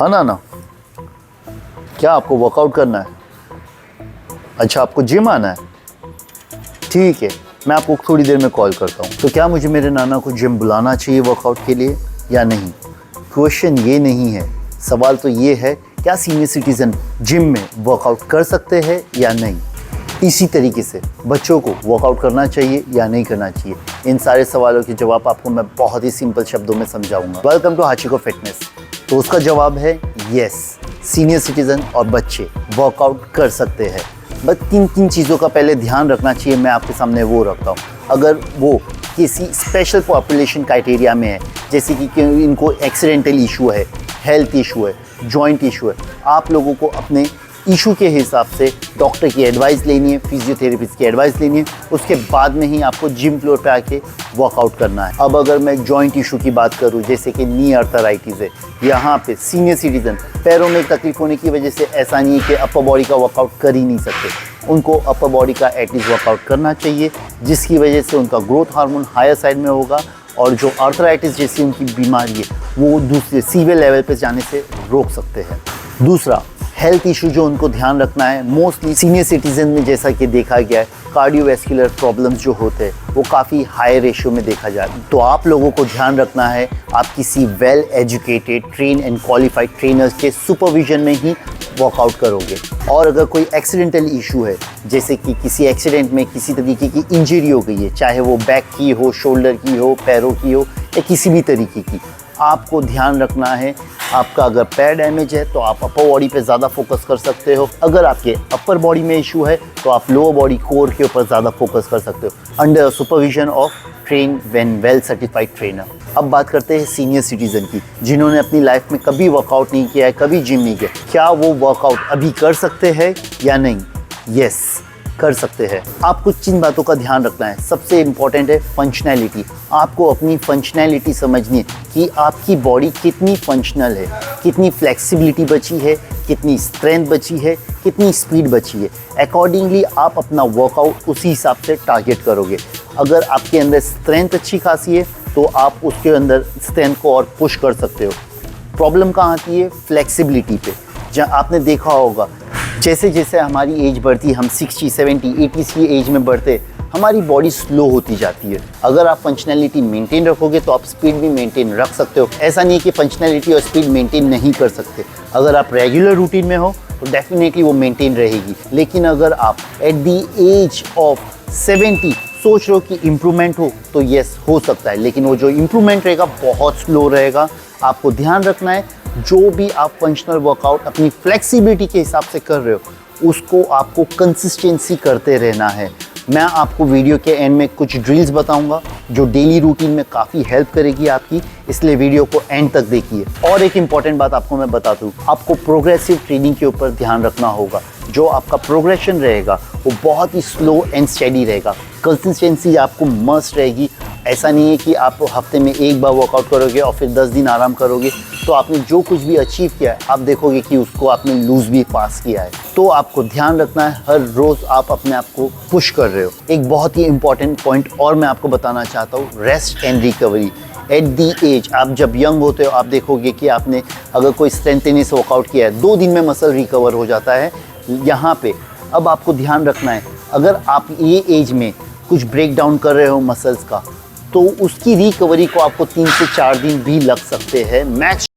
हाँ ना, क्या आपको वर्कआउट करना है? अच्छा, आपको जिम आना है? ठीक है, मैं आपको थोड़ी देर में कॉल करता हूँ। तो क्या मुझे मेरे नाना को जिम बुलाना चाहिए वर्कआउट के लिए या नहीं? क्वेश्चन ये नहीं है, सवाल तो ये है क्या सीनियर सिटीज़न जिम में वर्कआउट कर सकते हैं या नहीं। इसी तरीके से बच्चों को वर्कआउट करना चाहिए या नहीं करना चाहिए, इन सारे सवालों के जवाब आपको मैं बहुत ही सिंपल शब्दों में समझाऊंगा। Welcome to Hachiko fitness. तो उसका जवाब है यस, सीनियर सिटीज़न और बच्चे वर्कआउट कर सकते हैं। बस तीन चीज़ों का पहले ध्यान रखना चाहिए, मैं आपके सामने वो रखता हूँ। अगर वो किसी स्पेशल पॉपुलेशन क्राइटेरिया में है, जैसे कि इनको एक्सीडेंटल इशू है, हेल्थ इशू है, जॉइंट इशू है, आप लोगों को अपने इशू के हिसाब से डॉक्टर की एडवाइस लेनी है, फिजियोथेरेपिस्ट की एडवाइस लेनी है, उसके बाद में ही आपको जिम फ्लोर पे आके वर्कआउट करना है। अब अगर मैं जॉइंट इशू की बात करूं, जैसे कि नी आर्थराइटिस है, यहाँ पे सीनियर सिटीजन पैरों में तकलीफ होने की वजह से ऐसा नहीं है कि अपर बॉडी का वर्कआउट कर ही नहीं सकते, उनको अपर बॉडी का एटलीस्ट वर्कआउट करना चाहिए, जिसकी वजह से उनका ग्रोथ हार्मोन हायर साइड में होगा और जो आर्थराइटिस जैसी उनकी बीमारी है वो दूसरे सीवियर लेवल पे जाने से रोक सकते हैं। दूसरा हेल्थ इशू जो उनको ध्यान रखना है, मोस्टली सीनियर सिटीजन में जैसा कि देखा गया है कार्डियोवैस्कुलर प्रॉब्लम्स जो होते हैं वो काफ़ी हाई रेशियो में देखा जाता है। तो आप लोगों को ध्यान रखना है, आप किसी well educated train and qualified trainers के सुपरविजन में ही वर्कआउट करोगे। और अगर कोई एक्सीडेंटल इशू है, जैसे कि किसी एक्सीडेंट में किसी तरीके की इंजरी हो गई है, चाहे वो बैक की हो, शोल्डर की हो, पैरों की हो या किसी भी तरीके की, आपको ध्यान रखना है आपका अगर पैर डैमेज है तो आप अपर बॉडी पे ज़्यादा फोकस कर सकते हो, अगर आपके अपर बॉडी में इशू है तो आप लोअर बॉडी कोर के ऊपर ज़्यादा फोकस कर सकते हो under supervision of train when well certified trainer. अब बात करते हैं सीनियर सिटीज़न की, जिन्होंने अपनी लाइफ में कभी वर्कआउट नहीं किया है, कभी जिम नहीं किया, क्या वो वर्कआउट अभी कर सकते हैं या नहीं? यस, कर सकते हैं। आप कुछ चीज़ बातों का ध्यान रखना है। सबसे इम्पॉर्टेंट है फंक्शनैलिटी। आपको अपनी फंक्शनैलिटी समझनी है कि आपकी बॉडी कितनी फंक्शनल है, कितनी फ्लेक्सिबिलिटी बची है, कितनी स्ट्रेंथ बची है, कितनी स्पीड बची है। अकॉर्डिंगली आप अपना वर्कआउट उसी हिसाब से टारगेट करोगे। अगर आपके अंदर स्ट्रेंथ अच्छी खासी है तो आप उसके अंदर स्ट्रेंथ को और पुश कर सकते हो। प्रॉब्लम कहाँ आती है? फ्लेक्सिबिलिटी पे। जहाँ आपने देखा होगा जैसे जैसे हमारी एज बढ़ती है, हम 60, 70, 80 की एज में बढ़ते, हमारी बॉडी स्लो होती जाती है। अगर आप फंक्शनैलिटी मेंटेन रखोगे तो आप स्पीड भी मेंटेन रख सकते हो। ऐसा नहीं है कि फंक्शनैलिटी और स्पीड मेंटेन नहीं कर सकते। अगर आप रेगुलर रूटीन में हो तो डेफिनेटली वो मेंटेन रहेगी। लेकिन अगर आप एट द एज ऑफ 70 सोच रहे हो कि इम्प्रूवमेंट हो तो यस, हो सकता है, लेकिन वो जो इम्प्रूवमेंट रहेगा बहुत स्लो रहेगा। आपको ध्यान रखना है जो भी आप फंक्शनल वर्कआउट अपनी फ्लेक्सिबिलिटी के हिसाब से कर रहे हो उसको आपको कंसिस्टेंसी करते रहना है। मैं आपको वीडियो के एंड में कुछ ड्रिल्स बताऊंगा जो डेली रूटीन में काफ़ी हेल्प करेगी आपकी, इसलिए वीडियो को एंड तक देखिए। और एक इम्पॉर्टेंट बात आपको मैं बता दूं, आपको प्रोग्रेसिव ट्रेनिंग के ऊपर ध्यान रखना होगा। जो आपका प्रोग्रेशन रहेगा वो बहुत ही स्लो एंड स्टेडी रहेगा। कंसिस्टेंसी आपको मस्ट रहेगी। ऐसा नहीं है कि आप हफ्ते में एक बार वर्कआउट करोगे और फिर 10 दिन आराम करोगे तो आपने जो कुछ भी अचीव किया है आप देखोगे कि उसको आपने लूज भी पास किया है। तो आपको ध्यान रखना है हर रोज़ आप अपने आप को पुश कर रहे हो। एक बहुत ही इंपॉर्टेंट पॉइंट और मैं आपको बताना चाहता हूँ, rest and recovery. At the age, आप जब यंग होते हो आप देखोगे कि आपने अगर कोई स्ट्रेंथनिंग वर्कआउट किया है 2 दिन में मसल रिकवर हो जाता है। यहाँ पे अब आपको ध्यान रखना है, अगर आप ये एज में कुछ ब्रेक डाउन कर रहे हो मसल्स का तो उसकी रिकवरी को आपको 3 से 4 दिन भी लग सकते हैं max,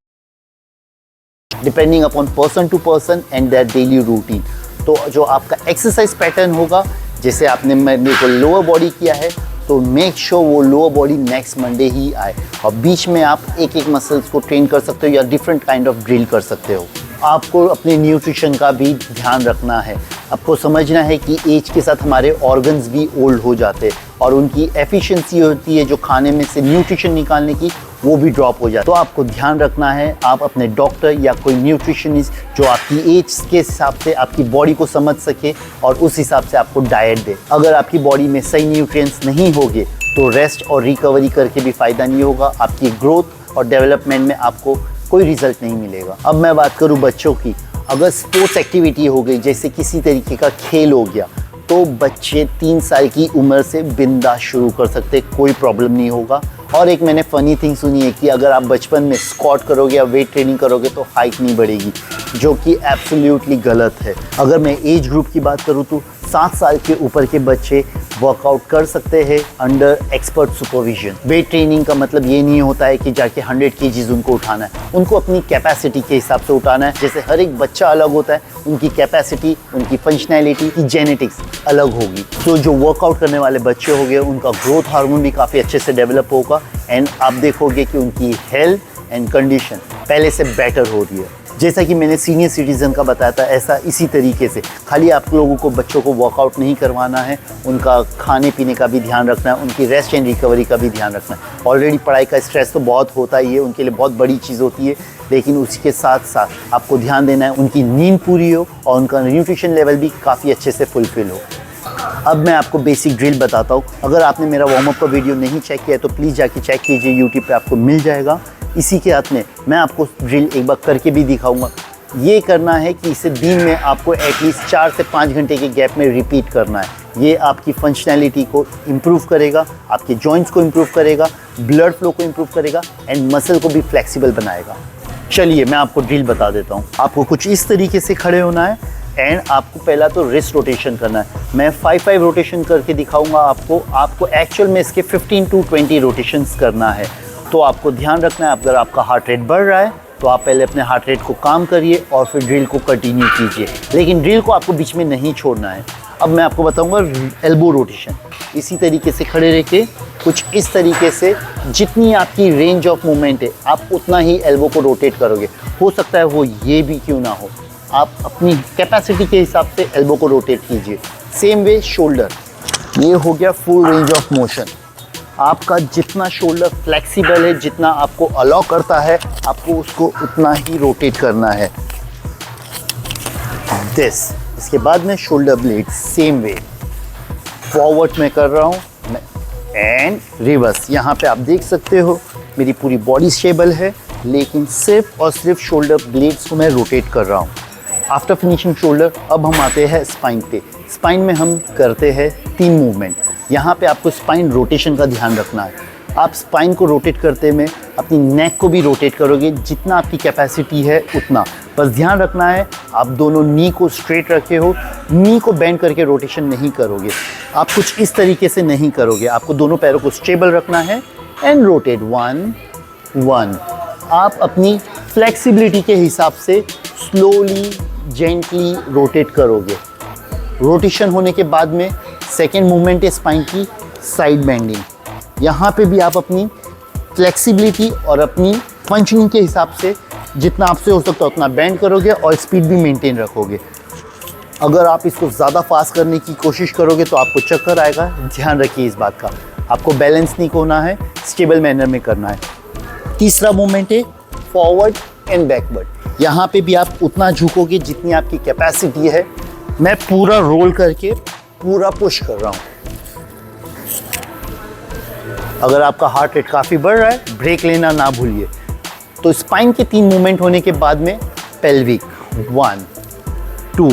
depending upon person to person and their daily routine. तो जो आपका एक्सरसाइज पैटर्न होगा, जैसे आपने मेरे को लोअर बॉडी किया है तो मेक श्योर वो लोअर बॉडी नेक्स्ट मंडे ही आए, और बीच में आप एक एक मसल्स को ट्रेन कर सकते हो या डिफरेंट काइंड ऑफ ड्रिल कर सकते हो। आपको अपने न्यूट्रिशन का भी ध्यान रखना है। आपको समझना है कि एज के साथ हमारे ऑर्गन्स भी ओल्ड हो जाते हैं और उनकी एफिशिएंसी होती है जो खाने में से न्यूट्रिशन निकालने की, वो भी ड्रॉप हो जाता है। तो आपको ध्यान रखना है, आप अपने डॉक्टर या कोई न्यूट्रिशनिस्ट जो आपकी एज के हिसाब से आपकी बॉडी को समझ सके और उस हिसाब से आपको डाइट दे। अगर आपकी बॉडी में सही न्यूट्रिएंट्स नहीं होंगे तो रेस्ट और रिकवरी करके भी फ़ायदा नहीं होगा, आपकी ग्रोथ और डेवलपमेंट में आपको कोई रिजल्ट नहीं मिलेगा। अब मैं बात करूँ बच्चों की, अगर स्पोर्ट्स एक्टिविटी हो गई, जैसे किसी तरीके का खेल हो गया, तो बच्चे 3 साल की उम्र से बिंदास शुरू कर सकते, कोई प्रॉब्लम नहीं होगा। और एक मैंने फ़नी थिंग सुनी है कि अगर आप बचपन में स्क्वाट करोगे या वेट ट्रेनिंग करोगे तो हाइट नहीं बढ़ेगी, जो कि एब्सोल्युटली गलत है। अगर मैं एज ग्रुप की बात करूँ तो 7 साल के ऊपर के बच्चे वर्कआउट कर सकते हैं under expert supervision. Weight training का मतलब ये नहीं होता है कि जाके 100 केजीज उनको उठाना है, उनको अपनी कैपेसिटी के हिसाब से उठाना है। जैसे हर एक बच्चा अलग होता है, उनकी कैपेसिटी, उनकी फंक्शनैलिटी की जेनेटिक्स अलग होगी। तो जो वर्कआउट करने वाले बच्चे हो गए उनका ग्रोथ हार्मोन भी काफ़ी अच्छे से डेवलप होगा एंड आप देखोगे कि उनकी हेल्थ एंड कंडीशन पहले से बेटर हो रही है। जैसा कि मैंने सीनियर सिटीज़न का बताया था, ऐसा इसी तरीके से खाली आप लोगों को बच्चों को वर्कआउट नहीं करवाना है, उनका खाने पीने का भी ध्यान रखना है, उनकी रेस्ट एंड रिकवरी का भी ध्यान रखना है। ऑलरेडी पढ़ाई का स्ट्रेस तो बहुत होता ही है, उनके लिए बहुत बड़ी चीज़ होती है, लेकिन उसके साथ साथ आपको ध्यान देना है उनकी नींद पूरी हो और उनका न्यूट्रिशन लेवल भी काफ़ी अच्छे से फुलफिल हो। अब मैं आपको बेसिक ड्रिल बताता हूँ। अगर आपने मेरा वार्म अप का वीडियो नहीं चेक किया है तो प्लीज़ जाके चेक कीजिए, यूट्यूब पे आपको मिल जाएगा। इसी के हाथ में मैं आपको ड्रिल एक बार करके भी दिखाऊंगा। ये करना है कि इसे दिन में आपको एटलीस्ट 4 से 5 घंटे के गैप में रिपीट करना है। ये आपकी फंक्शनैलिटी को इम्प्रूव करेगा, आपके जॉइंट्स को इम्प्रूव करेगा, ब्लड फ्लो को इम्प्रूव करेगा एंड मसल को भी फ्लेक्सिबल बनाएगा। चलिए मैं आपको ड्रिल बता देता हूँ। आपको कुछ इस तरीके से खड़े होना है एंड आपको पहला तो रिस्ट रोटेशन करना है। मैं 5-5 रोटेशन करके दिखाऊंगा आपको एक्चुअल में इसके 15 to 20 रोटेशंस करना है। तो आपको ध्यान रखना है, अगर आपका हार्ट रेट बढ़ रहा है तो आप पहले अपने हार्ट रेट को काम करिए और फिर ड्रिल को कंटिन्यू कीजिए, लेकिन ड्रिल को आपको बीच में नहीं छोड़ना है। अब मैं आपको बताऊंगा एल्बो रोटेशन। इसी तरीके से खड़े रह के कुछ इस तरीके से, जितनी आपकी रेंज ऑफ मूवमेंट है आप उतना ही एल्बो को रोटेट करोगे। हो सकता है वो ये भी क्यों ना हो, आप अपनी कैपेसिटी के हिसाब से एल्बो को रोटेट कीजिए। सेम वे शोल्डर, ये हो गया फुल रेंज ऑफ मोशन। आपका जितना शोल्डर फ्लेक्सिबल है, जितना आपको अलाउ करता है, आपको उसको उतना ही रोटेट करना है। इसके बाद में shoulder blade same way forward में कर रहा हूँ एंड रिवर्स। यहाँ पे आप देख सकते हो मेरी पूरी बॉडी स्टेबल है, लेकिन सिर्फ और सिर्फ शोल्डर ब्लेड्स को मैं रोटेट कर रहा हूँ। आफ्टर फिनिशिंग शोल्डर अब हम आते हैं स्पाइन पे। स्पाइन में हम करते हैं 3 मूवमेंट। यहाँ पे आपको स्पाइन रोटेशन का ध्यान रखना है। आप स्पाइन को रोटेट करते में अपनी नेक को भी रोटेट करोगे, जितना आपकी कैपेसिटी है उतना। बस ध्यान रखना है आप दोनों नी को स्ट्रेट रखे हो, नी को बेंड करके रोटेशन नहीं करोगे। आप कुछ इस तरीके से नहीं करोगे, आपको दोनों पैरों को स्टेबल रखना है एंड रोटेट 1-1। आप अपनी फ्लेक्सिबिलिटी के हिसाब से स्लोली जेंटली रोटेट करोगे। रोटेशन होने के बाद में सेकेंड मूवमेंट है स्पाइन की साइड बेंडिंग। यहाँ पे भी आप अपनी फ्लेक्सिबिलिटी और अपनी फंक्शनिंग के हिसाब से जितना आपसे हो सकता है उतना बेंड करोगे और स्पीड भी मेंटेन रखोगे। अगर आप इसको ज़्यादा फास्ट करने की कोशिश करोगे तो आपको चक्कर आएगा। ध्यान रखिए इस बात का, आपको बैलेंस नहीं खोना है, स्टेबल मैनर में करना है। तीसरा मूवमेंट है फॉरवर्ड एंड बैकवर्ड। यहाँ पे भी आप उतना झुकोगे जितनी आपकी कैपेसिटी है। मैं पूरा रोल करके पूरा पुश कर रहा हूँ। अगर आपका हार्ट रेट काफ़ी बढ़ रहा है, ब्रेक लेना ना भूलिए। तो स्पाइन के 3 मूवमेंट होने के बाद में पेल्विक 1-2।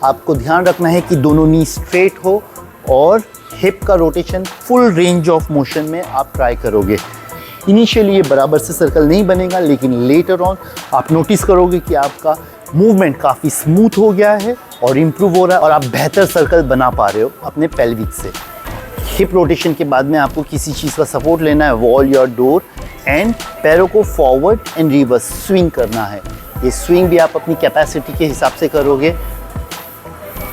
आपको ध्यान रखना है कि दोनों नी स्ट्रेट हो और हिप का rotation full range of motion में आप ट्राई करोगे। इनिशियली ये बराबर से सर्कल नहीं बनेगा, लेकिन लेटर ऑन आप नोटिस करोगे कि आपका मूवमेंट काफ़ी स्मूथ हो गया है और इम्प्रूव हो रहा है और आप बेहतर सर्कल बना पा रहे हो अपने पेल्विक से। हिप रोटेशन के बाद में आपको किसी चीज़ का सपोर्ट लेना है, वॉल या डोर, एंड पैरों को फॉरवर्ड एंड रिवर्स स्विंग करना है। ये स्विंग भी आप अपनी कैपेसिटी के हिसाब से करोगे।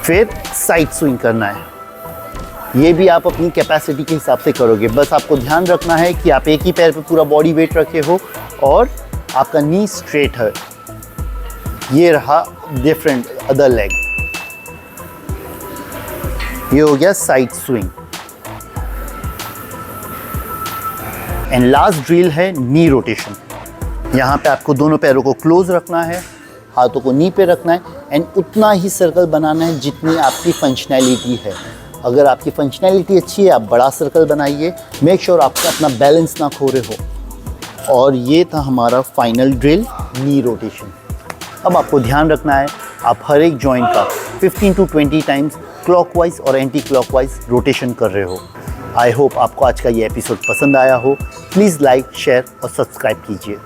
फिर साइड स्विंग करना है, ये भी आप अपनी कैपेसिटी के हिसाब से करोगे। बस आपको ध्यान रखना है कि आप एक ही पैर पे पूरा बॉडी वेट रखे हो और आपका नी स्ट्रेट है। ये रहा डिफरेंट अदर लेग। ये हो गया side swing. And last drill है नी रोटेशन। यहाँ पे आपको दोनों पैरों को क्लोज रखना है, हाथों को नी पे रखना है एंड उतना ही सर्कल बनाना है जितनी आपकी फंक्शनैलिटी है। अगर आपकी फंक्शनैलिटी अच्छी है आप बड़ा सर्कल बनाइए, मेक श्योर आपका अपना बैलेंस ना खो रहे हो। और ये था हमारा फाइनल ड्रिल नी रोटेशन। अब आपको ध्यान रखना है आप हर एक जॉइंट का 15 to 20 टाइम्स क्लॉकवाइज और एंटी क्लॉकवाइज रोटेशन कर रहे हो। आई होप आपको आज का ये एपिसोड पसंद आया हो। प्लीज़ लाइक, शेयर और सब्सक्राइब कीजिए।